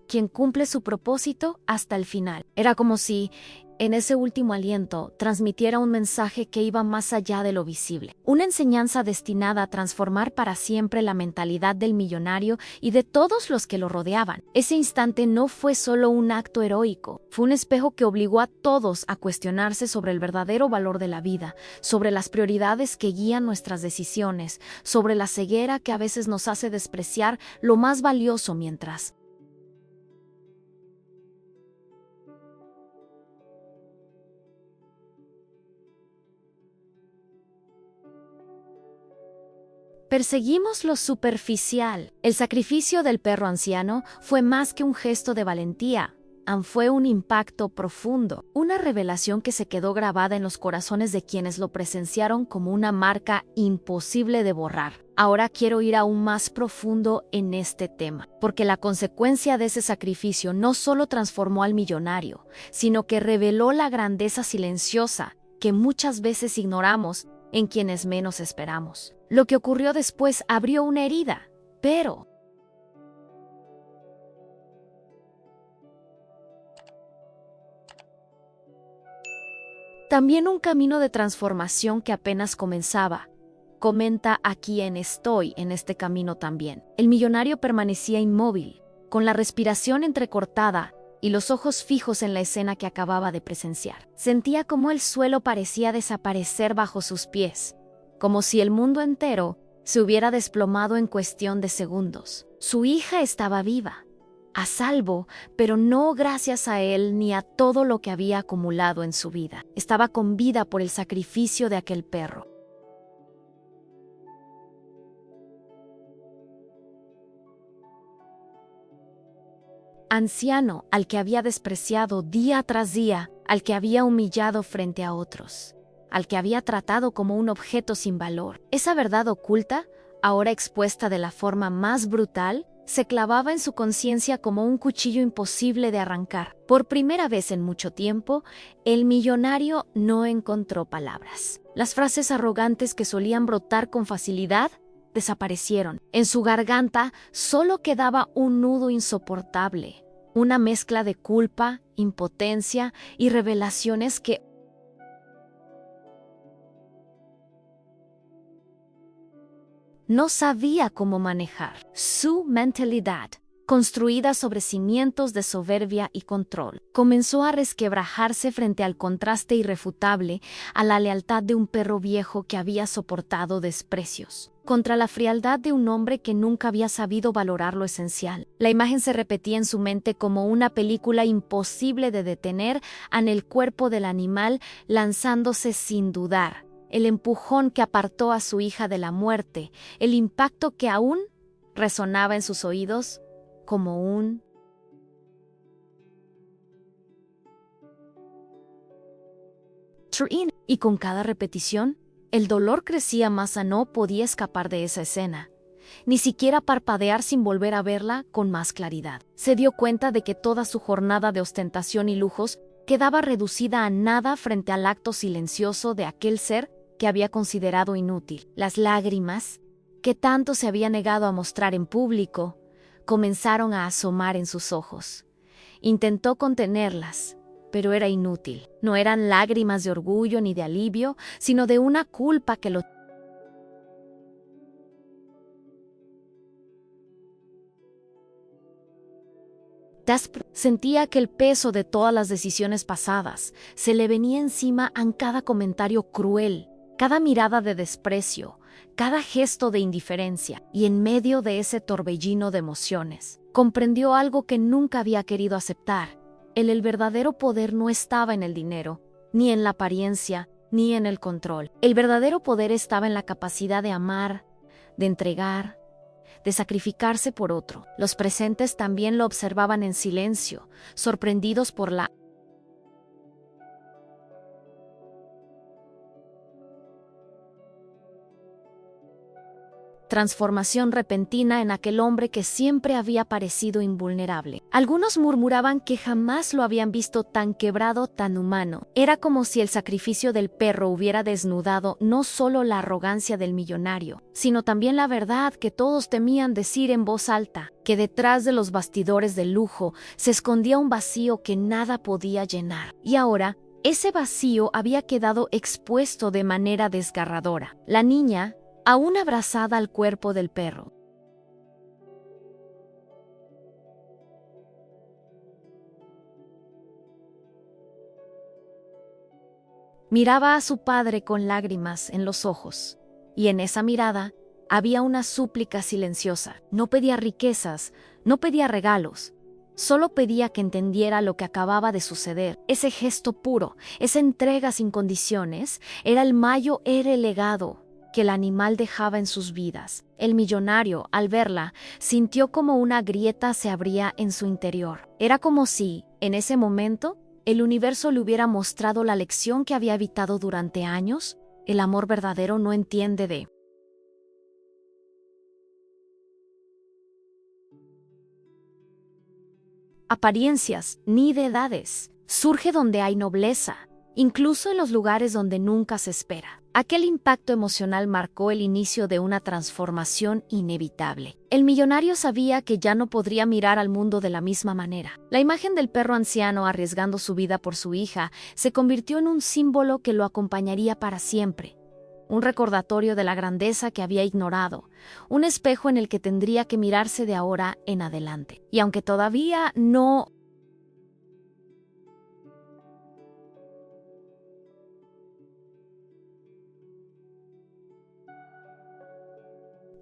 quien cumple su propósito hasta el final. Era como si, en ese último aliento, transmitiera un mensaje que iba más allá de lo visible. Una enseñanza destinada a transformar para siempre la mentalidad del millonario y de todos los que lo rodeaban. Ese instante no fue solo un acto heroico, fue un espejo que obligó a todos a cuestionarse sobre el verdadero valor de la vida, sobre las prioridades que guían nuestras decisiones, sobre la ceguera que a veces nos hace despreciar lo más valioso mientras perseguimos lo superficial. El sacrificio del perro anciano fue más que un gesto de valentía, fue un impacto profundo, una revelación que se quedó grabada en los corazones de quienes lo presenciaron como una marca imposible de borrar. Ahora quiero ir aún más profundo en este tema, porque la consecuencia de ese sacrificio no solo transformó al millonario, sino que reveló la grandeza silenciosa que muchas veces ignoramos en quienes menos esperamos. Lo que ocurrió después abrió una herida, pero también un camino de transformación que apenas comenzaba. Comenta a quien estoy en este camino también. El millonario permanecía inmóvil, con la respiración entrecortada y los ojos fijos en la escena que acababa de presenciar. Sentía como el suelo parecía desaparecer bajo sus pies, como si el mundo entero se hubiera desplomado en cuestión de segundos. Su hija estaba viva, a salvo, pero no gracias a él ni a todo lo que había acumulado en su vida. Estaba con vida por el sacrificio de aquel perro. Anciano al que había despreciado día tras día, al que había humillado frente a otros, al que había tratado como un objeto sin valor. Esa verdad oculta, ahora expuesta de la forma más brutal, se clavaba en su conciencia como un cuchillo imposible de arrancar. Por primera vez en mucho tiempo, el millonario no encontró palabras. Las frases arrogantes que solían brotar con facilidad desaparecieron. En su garganta solo quedaba un nudo insoportable, una mezcla de culpa, impotencia y revelaciones que no sabía cómo manejar. Su mentalidad, construida sobre cimientos de soberbia y control, comenzó a resquebrajarse frente al contraste irrefutable a la lealtad de un perro viejo que había soportado desprecios, contra la frialdad de un hombre que nunca había sabido valorar lo esencial. La imagen se repetía en su mente como una película imposible de detener en el cuerpo del animal lanzándose sin dudar. El empujón que apartó a su hija de la muerte, el impacto que aún resonaba en sus oídos como un trueno. Y con cada repetición, el dolor crecía más. No podía escapar de esa escena, ni siquiera parpadear sin volver a verla con más claridad. Se dio cuenta de que toda su jornada de ostentación y lujos quedaba reducida a nada frente al acto silencioso de aquel ser que había considerado inútil. Las lágrimas, que tanto se había negado a mostrar en público, comenzaron a asomar en sus ojos. Intentó contenerlas, pero era inútil. No eran lágrimas de orgullo ni de alivio, sino de una culpa que lo sentía que el peso de todas las decisiones pasadas se le venía encima en cada comentario cruel, cada mirada de desprecio, cada gesto de indiferencia, y en medio de ese torbellino de emociones, comprendió algo que nunca había querido aceptar. El verdadero poder no estaba en el dinero, ni en la apariencia, ni en el control. El verdadero poder estaba en la capacidad de amar, de entregar, de sacrificarse por otro. Los presentes también lo observaban en silencio, sorprendidos por la transformación repentina en aquel hombre que siempre había parecido invulnerable. Algunos murmuraban que jamás lo habían visto tan quebrado, tan humano. Era como si el sacrificio del perro hubiera desnudado no solo la arrogancia del millonario, sino también la verdad que todos temían decir en voz alta, que detrás de los bastidores de lujo se escondía un vacío que nada podía llenar. Y ahora, ese vacío había quedado expuesto de manera desgarradora. La niña, aún abrazada al cuerpo del perro, miraba a su padre con lágrimas en los ojos, y en esa mirada había una súplica silenciosa. No pedía riquezas, no pedía regalos, solo pedía que entendiera lo que acababa de suceder. Ese gesto puro, esa entrega sin condiciones, era el legado que el animal dejaba en sus vidas. El millonario, al verla, sintió como una grieta se abría en su interior. Era como si, en ese momento, el universo le hubiera mostrado la lección que había evitado durante años. El amor verdadero no entiende de apariencias ni de edades. Surge donde hay nobleza, incluso en los lugares donde nunca se espera. Aquel impacto emocional marcó el inicio de una transformación inevitable. El millonario sabía que ya no podría mirar al mundo de la misma manera. La imagen del perro anciano arriesgando su vida por su hija se convirtió en un símbolo que lo acompañaría para siempre. Un recordatorio de la grandeza que había ignorado, un espejo en el que tendría que mirarse de ahora en adelante. Y aunque todavía no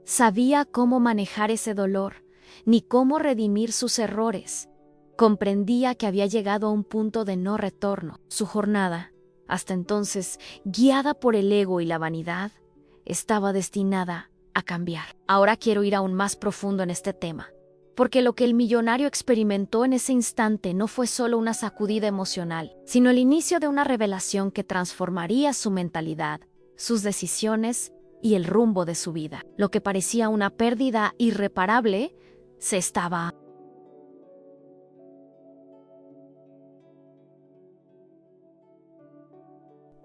sabía cómo manejar ese dolor, ni cómo redimir sus errores, comprendía que había llegado a un punto de no retorno. Su jornada, hasta entonces guiada por el ego y la vanidad, estaba destinada a cambiar. Ahora quiero ir aún más profundo en este tema, porque lo que el millonario experimentó en ese instante no fue solo una sacudida emocional, sino el inicio de una revelación que transformaría su mentalidad, sus decisiones y el rumbo de su vida. Lo que parecía una pérdida irreparable se estaba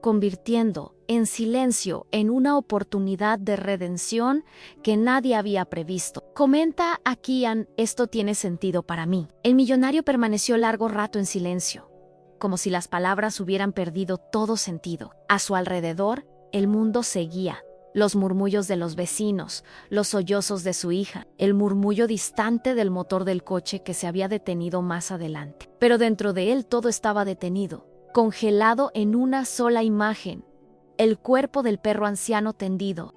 convirtiendo en silencio en una oportunidad de redención que nadie había previsto. Comenta a Kian, esto tiene sentido para mí. El millonario permaneció largo rato en silencio, como si las palabras hubieran perdido todo sentido. A su alrededor, el mundo seguía. Los murmullos de los vecinos, los sollozos de su hija, el murmullo distante del motor del coche que se había detenido más adelante. Pero dentro de él todo estaba detenido, congelado en una sola imagen, el cuerpo del perro anciano tendido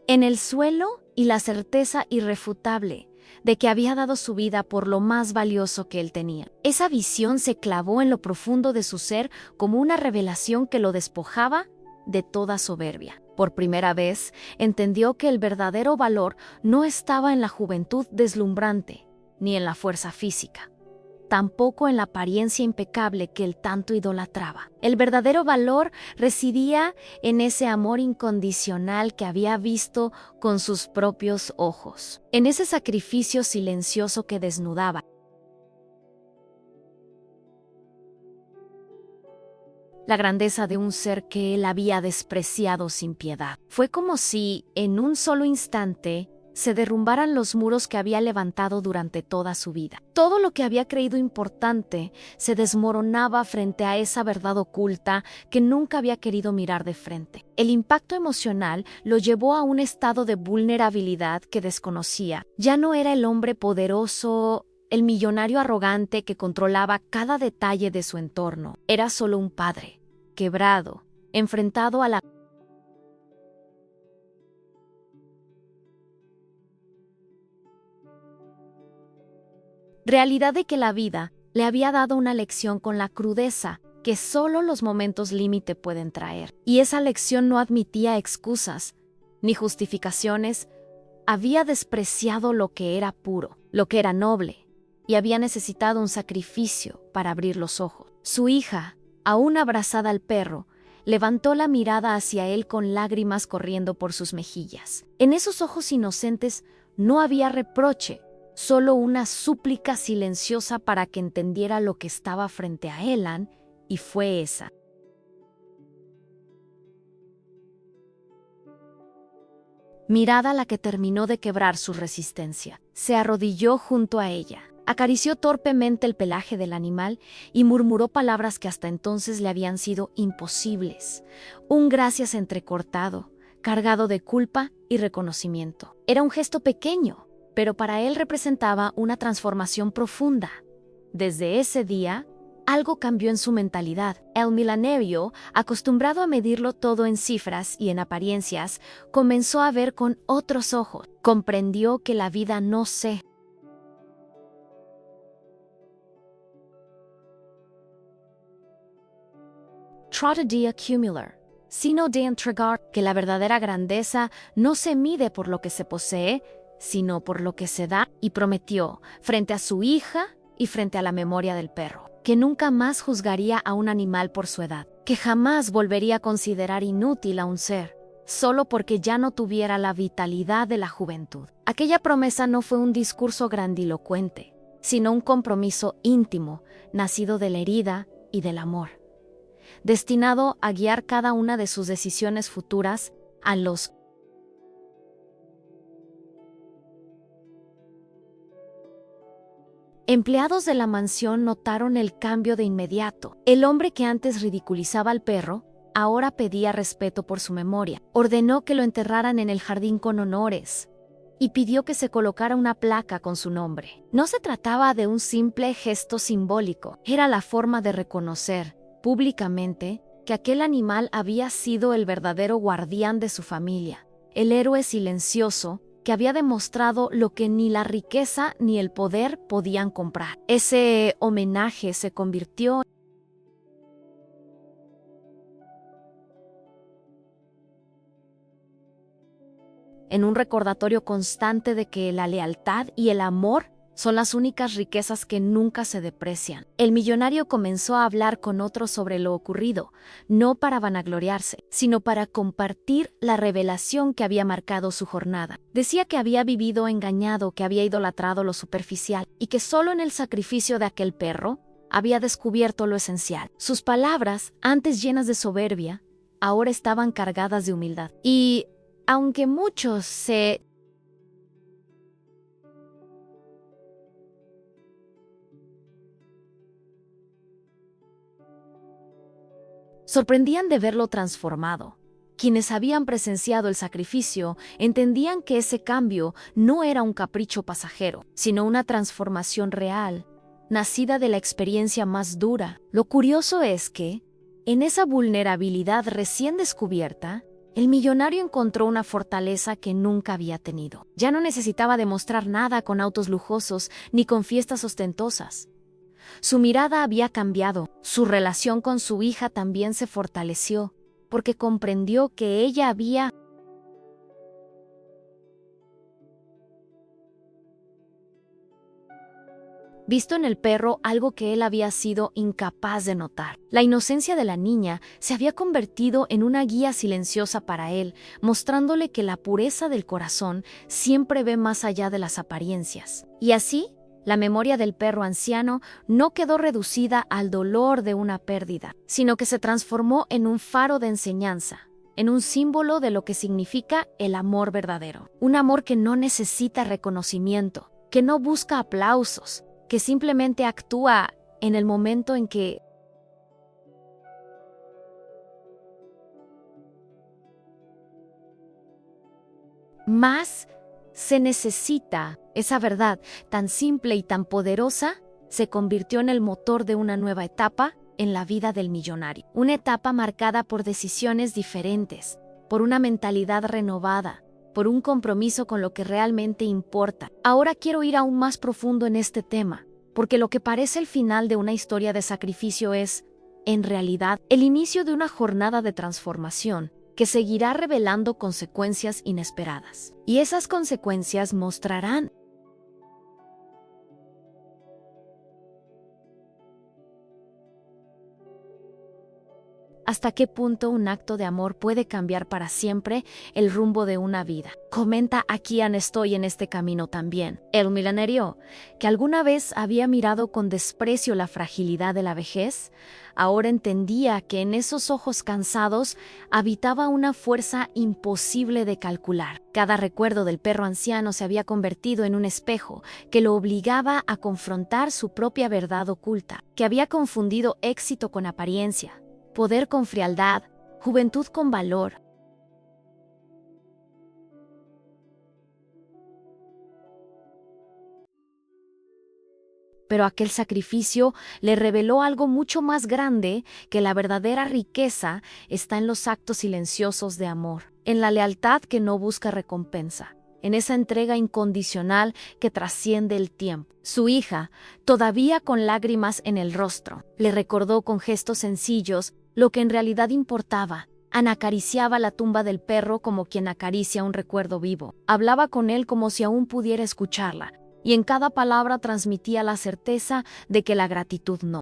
en el suelo, y la certeza irrefutable de que había dado su vida por lo más valioso que él tenía. Esa visión se clavó en lo profundo de su ser como una revelación que lo despojaba de toda soberbia. Por primera vez, entendió que el verdadero valor no estaba en la juventud deslumbrante, ni en la fuerza física, tampoco en la apariencia impecable que él tanto idolatraba. El verdadero valor residía en ese amor incondicional que había visto con sus propios ojos, en ese sacrificio silencioso que desnudaba la grandeza de un ser que él había despreciado sin piedad. Fue como si, en un solo instante, se derrumbaran los muros que había levantado durante toda su vida. Todo lo que había creído importante se desmoronaba frente a esa verdad oculta que nunca había querido mirar de frente. El impacto emocional lo llevó a un estado de vulnerabilidad que desconocía. Ya no era el hombre poderoso, el millonario arrogante que controlaba cada detalle de su entorno. Era solo un padre, quebrado, enfrentado a la realidad de que la vida le había dado una lección con la crudeza que solo los momentos límite pueden traer. Y esa lección no admitía excusas ni justificaciones. Había despreciado lo que era puro, lo que era noble, y había necesitado un sacrificio para abrir los ojos. Su hija, aún abrazada al perro, levantó la mirada hacia él con lágrimas corriendo por sus mejillas. En esos ojos inocentes no había reproche, solo una súplica silenciosa para que entendiera lo que estaba frente a Elan, y fue esa. Mirada la que terminó de quebrar su resistencia. Se arrodilló junto a ella, acarició torpemente el pelaje del animal y murmuró palabras que hasta entonces le habían sido imposibles. Un gracias entrecortado, cargado de culpa y reconocimiento. Era un gesto pequeño, pero para él representaba una transformación profunda. Desde ese día, algo cambió en su mentalidad. El milenario, acostumbrado a medirlo todo en cifras y en apariencias, comenzó a ver con otros ojos. Comprendió que la vida no se trata de acumular, sino de entregar, que la verdadera grandeza no se mide por lo que se posee, sino por lo que se da, y prometió, frente a su hija y frente a la memoria del perro, que nunca más juzgaría a un animal por su edad, que jamás volvería a considerar inútil a un ser, solo porque ya no tuviera la vitalidad de la juventud. Aquella promesa no fue un discurso grandilocuente, sino un compromiso íntimo, nacido de la herida y del amor, destinado a guiar cada una de sus decisiones futuras a los empleados de la mansión notaron el cambio de inmediato. El hombre que antes ridiculizaba al perro, ahora pedía respeto por su memoria. Ordenó que lo enterraran en el jardín con honores y pidió que se colocara una placa con su nombre. No se trataba de un simple gesto simbólico, era la forma de reconocer, públicamente, que aquel animal había sido el verdadero guardián de su familia, el héroe silencioso que había demostrado lo que ni la riqueza ni el poder podían comprar. Ese homenaje se convirtió en un recordatorio constante de que la lealtad y el amor son las únicas riquezas que nunca se deprecian. El millonario comenzó a hablar con otros sobre lo ocurrido, no para vanagloriarse, sino para compartir la revelación que había marcado su jornada. Decía que había vivido engañado, que había idolatrado lo superficial, y que solo en el sacrificio de aquel perro había descubierto lo esencial. Sus palabras, antes llenas de soberbia, ahora estaban cargadas de humildad. Y, aunque muchos se sorprendían de verlo transformado, quienes habían presenciado el sacrificio entendían que ese cambio no era un capricho pasajero, sino una transformación real, nacida de la experiencia más dura. Lo curioso es que, en esa vulnerabilidad recién descubierta, el millonario encontró una fortaleza que nunca había tenido. Ya no necesitaba demostrar nada con autos lujosos ni con fiestas ostentosas. Su mirada había cambiado, su relación con su hija también se fortaleció, porque comprendió que ella había visto en el perro algo que él había sido incapaz de notar. La inocencia de la niña se había convertido en una guía silenciosa para él, mostrándole que la pureza del corazón siempre ve más allá de las apariencias. Y así, La memoria del perro anciano no quedó reducida al dolor de una pérdida, sino que se transformó en un faro de enseñanza, en un símbolo de lo que significa el amor verdadero. Un amor que no necesita reconocimiento, que no busca aplausos, que simplemente actúa en el momento en que más se necesita. Esa verdad tan simple y tan poderosa se convirtió en el motor de una nueva etapa en la vida del millonario. Una etapa marcada por decisiones diferentes, por una mentalidad renovada, por un compromiso con lo que realmente importa. Ahora quiero ir aún más profundo en este tema, porque lo que parece el final de una historia de sacrificio es, en realidad, el inicio de una jornada de transformación que seguirá revelando consecuencias inesperadas. Y esas consecuencias mostrarán hasta qué punto un acto de amor puede cambiar para siempre el rumbo de una vida. Comenta aquí estoy en este camino también. El millonario, que alguna vez había mirado con desprecio la fragilidad de la vejez, ahora entendía que en esos ojos cansados habitaba una fuerza imposible de calcular. Cada recuerdo del perro anciano se había convertido en un espejo que lo obligaba a confrontar su propia verdad oculta, que había confundido éxito con apariencia, poder con frialdad, juventud con valor. Pero aquel sacrificio le reveló algo mucho más grande, que la verdadera riqueza está en los actos silenciosos de amor, en la lealtad que no busca recompensa, en esa entrega incondicional que trasciende el tiempo. Su hija, todavía con lágrimas en el rostro, le recordó con gestos sencillos lo que en realidad importaba. Ana acariciaba la tumba del perro como quien acaricia un recuerdo vivo. Hablaba con él como si aún pudiera escucharla, y en cada palabra transmitía la certeza de que la gratitud no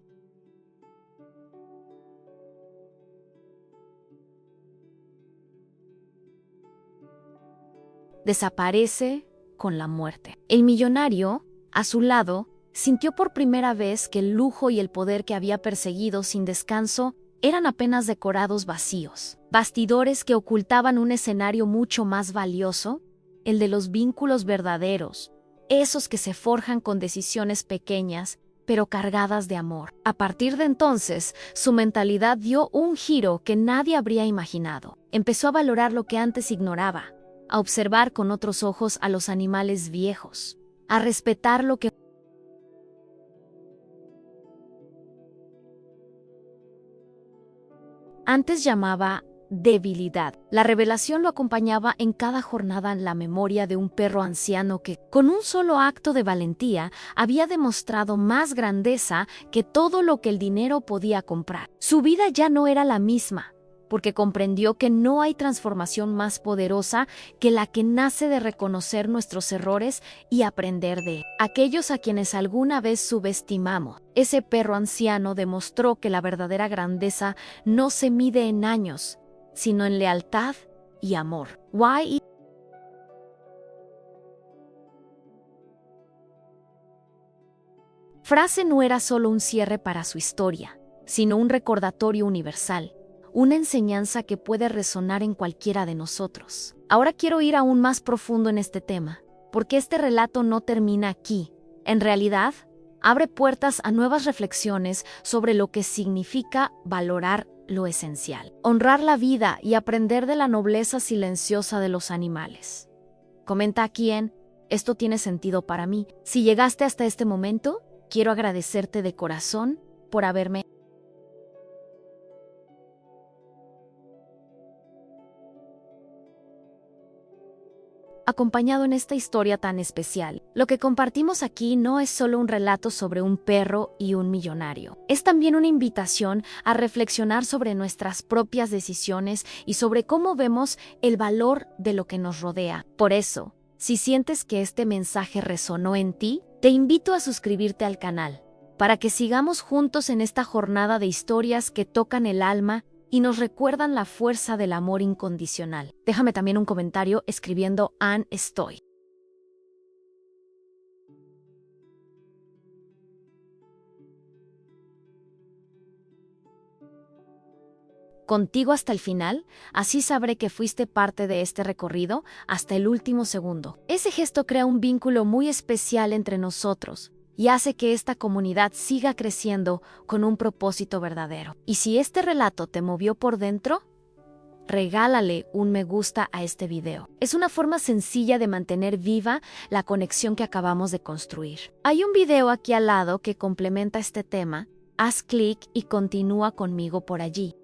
desaparece con la muerte. El millonario, a su lado, sintió por primera vez que el lujo y el poder que había perseguido sin descanso eran apenas decorados vacíos, bastidores que ocultaban un escenario mucho más valioso, el de los vínculos verdaderos, esos que se forjan con decisiones pequeñas, pero cargadas de amor. A partir de entonces, su mentalidad dio un giro que nadie habría imaginado. Empezó a valorar lo que antes ignoraba, a observar con otros ojos a los animales viejos, a respetar lo que antes llamaba debilidad. La revelación lo acompañaba en cada jornada en la memoria de un perro anciano que, con un solo acto de valentía, había demostrado más grandeza que todo lo que el dinero podía comprar. Su vida ya no era la misma, porque comprendió que no hay transformación más poderosa que la que nace de reconocer nuestros errores y aprender de aquellos a quienes alguna vez subestimamos. Ese perro anciano demostró que la verdadera grandeza no se mide en años, sino en lealtad y amor. Why? Frase no era solo un cierre para su historia, sino un recordatorio universal, una enseñanza que puede resonar en cualquiera de nosotros. Ahora quiero ir aún más profundo en este tema, porque este relato no termina aquí. En realidad, abre puertas a nuevas reflexiones sobre lo que significa valorar lo esencial, honrar la vida y aprender de la nobleza silenciosa de los animales. Comenta aquí en Esto tiene sentido para mí. Si llegaste hasta este momento, quiero agradecerte de corazón por haberme acompañado en esta historia tan especial. Lo que compartimos aquí no es solo un relato sobre un perro y un millonario. Es también una invitación a reflexionar sobre nuestras propias decisiones y sobre cómo vemos el valor de lo que nos rodea. Por eso, si sientes que este mensaje resonó en ti, te invito a suscribirte al canal, para que sigamos juntos en esta jornada de historias que tocan el alma y nos recuerdan la fuerza del amor incondicional. Déjame también un comentario escribiendo estoy. contigo hasta el final, así sabré que fuiste parte de este recorrido hasta el último segundo. Ese gesto crea un vínculo muy especial entre nosotros y hace que esta comunidad siga creciendo con un propósito verdadero. Y si este relato te movió por dentro, regálale un me gusta a este video. Es una forma sencilla de mantener viva la conexión que acabamos de construir. Hay un video aquí al lado que complementa este tema. Haz clic y continúa conmigo por allí.